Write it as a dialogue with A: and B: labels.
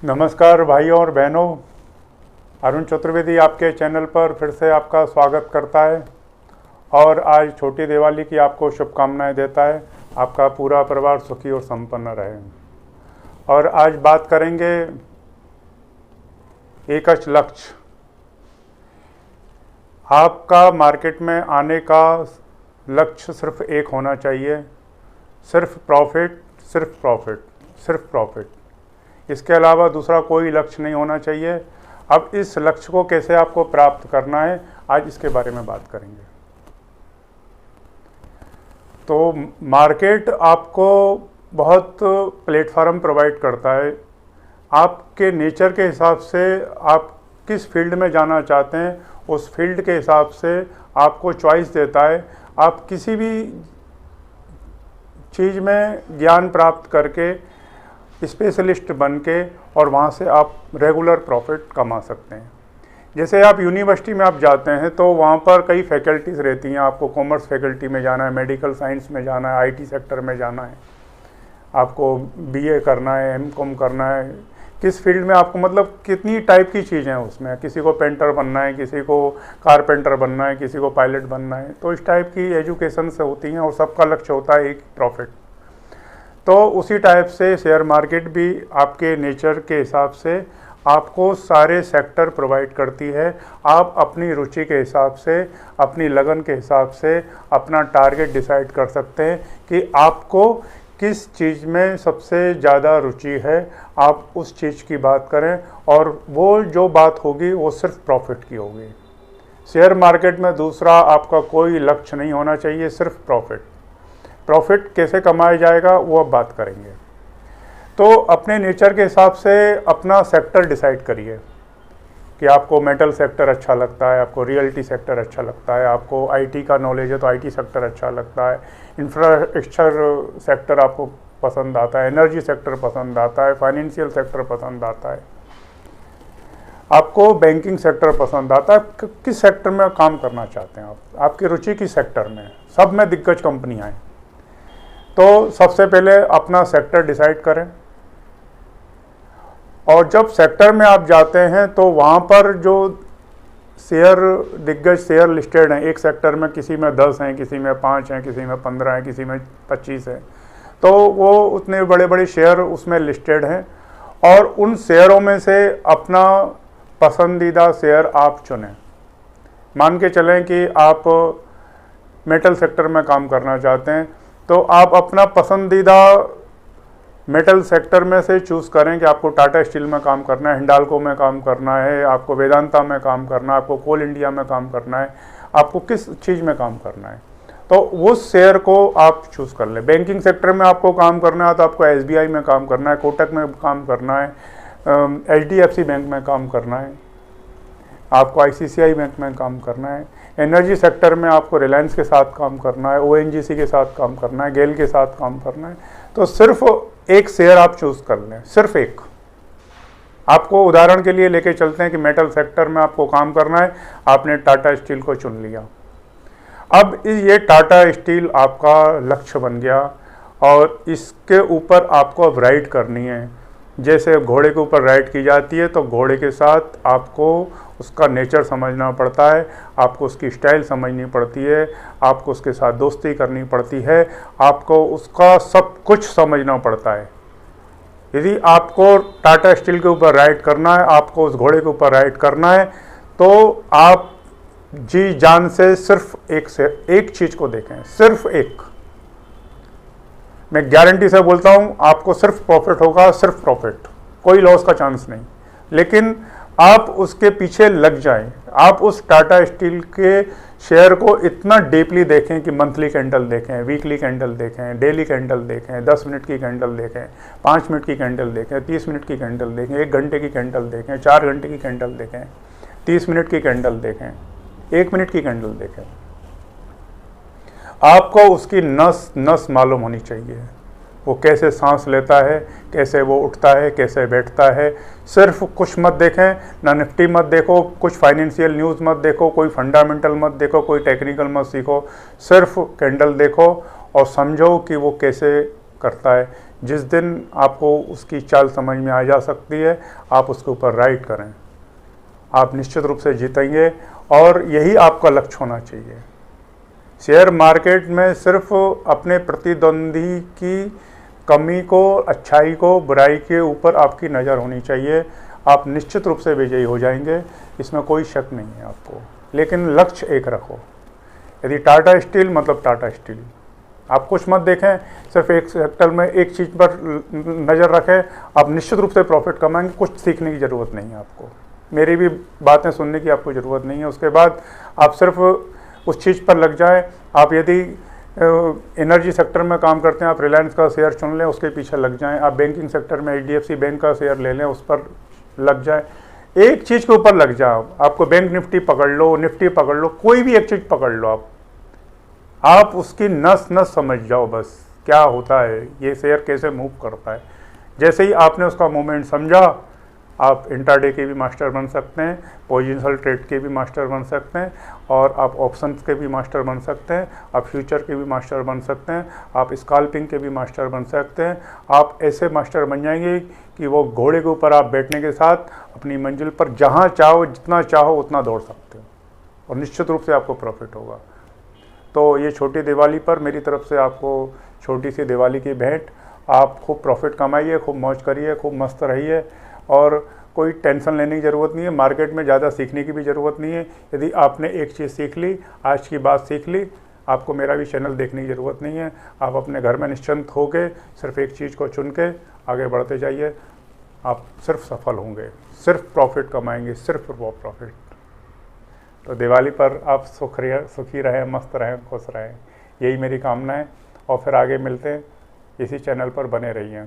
A: नमस्कार भाइयों और बहनों, अरुण चतुर्वेदी आपके चैनल पर फिर से आपका स्वागत करता है और आज छोटी दिवाली की आपको शुभकामनाएं देता है। आपका पूरा परिवार सुखी और संपन्न रहे। और आज बात करेंगे एकच लक्ष्य। आपका मार्केट में आने का लक्ष्य सिर्फ एक होना चाहिए, सिर्फ प्रॉफिट, सिर्फ प्रॉफिट, सिर्फ प्रॉफिट। इसके अलावा दूसरा कोई लक्ष्य नहीं होना चाहिए। अब इस लक्ष्य को कैसे आपको प्राप्त करना है, आज इसके बारे में बात करेंगे। तो मार्केट आपको बहुत प्लेटफॉर्म प्रोवाइड करता है। आपके नेचर के हिसाब से आप किस फील्ड में जाना चाहते हैं, उस फील्ड के हिसाब से आपको चॉइस देता है। आप किसी भी चीज़ में ज्ञान प्राप्त करके स्पेशलिस्ट बन के और वहाँ से आप रेगुलर प्रॉफिट कमा सकते हैं। जैसे आप यूनिवर्सिटी में आप जाते हैं तो वहाँ पर कई फैकल्टीज़ रहती हैं। आपको कॉमर्स फैकल्टी में जाना है, मेडिकल साइंस में जाना है, आईटी सेक्टर में जाना है, आपको बीए करना है, एमकॉम करना है, किस फील्ड में आपको, मतलब कितनी टाइप की चीज़ें हैं उसमें। किसी को पेंटर बनना है, किसी को कारपेंटर बनना है, किसी को पायलट बनना है। तो इस टाइप की एजुकेशन से होती हैं और सबका लक्ष्य होता है एक प्रॉफिट। तो उसी टाइप से शेयर मार्केट भी आपके नेचर के हिसाब से आपको सारे सेक्टर प्रोवाइड करती है। आप अपनी रुचि के हिसाब से, अपनी लगन के हिसाब से अपना टारगेट डिसाइड कर सकते हैं कि आपको किस चीज़ में सबसे ज़्यादा रुचि है। आप उस चीज़ की बात करें और वो जो बात होगी वो सिर्फ प्रॉफिट की होगी। शेयर मार्केट में दूसरा आपका कोई लक्ष्य नहीं होना चाहिए, सिर्फ प्रॉफिट। प्रॉफिट कैसे कमाया जाएगा वो अब बात करेंगे। तो अपने नेचर के हिसाब से अपना सेक्टर डिसाइड करिए कि आपको मेटल सेक्टर अच्छा लगता है, आपको रियल्टी सेक्टर अच्छा लगता है, आपको आईटी का नॉलेज है तो आईटी सेक्टर अच्छा लगता है, इंफ्रास्ट्रक्चर सेक्टर आपको पसंद आता है, एनर्जी सेक्टर पसंद आता है, फाइनेंशियल सेक्टर पसंद आता है, आपको बैंकिंग सेक्टर पसंद आता है। किस सेक्टर में काम करना चाहते हैं आप, आपकी रुचि किस सेक्टर में है। सब में दिग्गज कंपनियाँ हैं। तो सबसे पहले अपना सेक्टर डिसाइड करें और जब सेक्टर में आप जाते हैं तो वहाँ पर जो शेयर, दिग्गज शेयर लिस्टेड हैं एक सेक्टर में, किसी में 10 हैं, किसी में 5 हैं, किसी में 15 हैं, किसी में 25 हैं, तो वो उतने बड़े बड़े शेयर उसमें लिस्टेड हैं और उन शेयरों में से अपना पसंदीदा शेयर आप चुनें। मान के चलें कि आप मेटल सेक्टर में काम करना चाहते हैं तो आप अपना पसंदीदा मेटल सेक्टर में से चूज़ करें कि आपको टाटा स्टील में काम करना है, हिंडाल्को में काम करना है, आपको वेदांता में काम करना है, आपको कोल इंडिया में काम करना है, आपको किस चीज़ में काम करना है, तो उस शेयर को आप चूज़ कर लें। बैंकिंग सेक्टर में आपको काम करना है तो आपको एसबीआई में काम करना है, कोटक में काम करना है, एचडीएफसी बैंक में काम करना है, आपको आईसीआईसीआई बैंक में काम करना है। एनर्जी सेक्टर में आपको रिलायंस के साथ काम करना है, ओएनजीसी के साथ काम करना है, गेल के साथ काम करना है। तो सिर्फ एक शेयर आप चूज़ कर लें, सिर्फ एक। आपको उदाहरण के लिए लेके चलते हैं कि मेटल सेक्टर में आपको काम करना है, आपने टाटा स्टील को चुन लिया। अब ये टाटा स्टील आपका लक्ष्य बन गया और इसके ऊपर आपको अब राइड करनी है। जैसे घोड़े के ऊपर राइड की जाती है तो घोड़े के साथ आपको उसका नेचर समझना पड़ता है, आपको उसकी स्टाइल समझनी पड़ती है, आपको उसके साथ दोस्ती करनी पड़ती है, आपको उसका सब कुछ समझना पड़ता है। यदि आपको टाटा स्टील के ऊपर राइड करना है, आपको उस घोड़े के ऊपर राइड करना है, तो आप जी जान से सिर्फ एक चीज़ को देखें, सिर्फ एक। मैं गारंटी से बोलता हूँ आपको सिर्फ प्रॉफिट होगा, सिर्फ प्रॉफिट, कोई लॉस का चांस नहीं। लेकिन आप उसके पीछे लग जाएं, आप उस टाटा स्टील के शेयर को इतना डीपली देखें कि मंथली कैंडल देखें, वीकली कैंडल देखें, डेली कैंडल देखें, 10 मिनट की कैंडल देखें, 5 मिनट की कैंडल देखें, 30 मिनट की कैंडल देखें, 1 घंटे की कैंडल देखें, 4 घंटे की कैंडल देखें, 30 मिनट की कैंडल देखें, 1 मिनट की कैंडल देखें। आपको उसकी नस नस मालूम होनी चाहिए, वो कैसे सांस लेता है, कैसे वो उठता है, कैसे बैठता है। सिर्फ कुछ मत देखें, ना निफ्टी मत देखो, कुछ फाइनेंशियल न्यूज़ मत देखो, कोई फंडामेंटल मत देखो, कोई टेक्निकल मत सीखो, सिर्फ कैंडल देखो और समझो कि वो कैसे करता है। जिस दिन आपको उसकी चाल समझ में आ जा सकती है, आप उसके ऊपर राइड करें, आप निश्चित रूप से जीतेंगे और यही आपका लक्ष्य होना चाहिए। शेयर मार्केट में सिर्फ अपने प्रतिद्वंदी की कमी को, अच्छाई को, बुराई के ऊपर आपकी नज़र होनी चाहिए। आप निश्चित रूप से विजयी हो जाएंगे, इसमें कोई शक नहीं है आपको। लेकिन लक्ष्य एक रखो। यदि टाटा स्टील मतलब टाटा स्टील, आप कुछ मत देखें, सिर्फ एक सेक्टर में एक चीज़ पर नज़र रखें, आप निश्चित रूप से प्रॉफिट कमाएंगे। कुछ सीखने की ज़रूरत नहीं है आपको, मेरी भी बातें सुनने की आपको ज़रूरत नहीं है। उसके बाद आप सिर्फ उस चीज़ पर लग जाएं। आप यदि एनर्जी सेक्टर में काम करते हैं, आप रिलायंस का शेयर चुन लें, उसके पीछे लग जाएं। आप बैंकिंग सेक्टर में HDFC बैंक का शेयर ले लें, उस पर लग जाए। एक चीज़ के ऊपर लग जाओ, आपको बैंक निफ्टी पकड़ लो, निफ्टी पकड़ लो, कोई भी एक चीज़ पकड़ लो, आप उसकी नस नस समझ जाओ बस क्या होता है, ये शेयर कैसे मूव करता है। जैसे ही आपने उसका मूवमेंट समझा, आप इंट्राडे के भी मास्टर बन सकते हैं, पोजिशनल ट्रेड के भी मास्टर बन सकते हैं, और आप ऑप्शंस के भी मास्टर बन सकते हैं, आप फ्यूचर के भी मास्टर बन सकते हैं, आप स्कैल्पिंग के भी मास्टर बन सकते हैं। आप ऐसे मास्टर बन जाएंगे कि वो घोड़े के ऊपर आप बैठने के साथ अपनी मंजिल पर जहाँ चाहो, जितना चाहो उतना दौड़ सकते हो, और निश्चित रूप से आपको प्रॉफिट होगा। तो ये छोटी दिवाली पर मेरी तरफ से आपको छोटी सी दिवाली की भेंट। आप खूब प्रॉफिट कमाइए, खूब मौज करिए, खूब मस्त रहिए, और कोई टेंशन लेने की ज़रूरत नहीं है। मार्केट में ज़्यादा सीखने की भी ज़रूरत नहीं है। यदि आपने एक चीज़ सीख ली, आज की बात सीख ली, आपको मेरा भी चैनल देखने की ज़रूरत नहीं है। आप अपने घर में निश्चिंत होकर सिर्फ एक चीज़ को चुन के आगे बढ़ते जाइए, आप सिर्फ सफल होंगे, सिर्फ प्रॉफिट कमाएंगे, सिर्फ वो प्रॉफिट। तो दिवाली पर आप सुखी रहें, मस्त रहें, खुश रहें, यही मेरी कामना है। और फिर आगे मिलते हैं, इसी चैनल पर बने रहिए।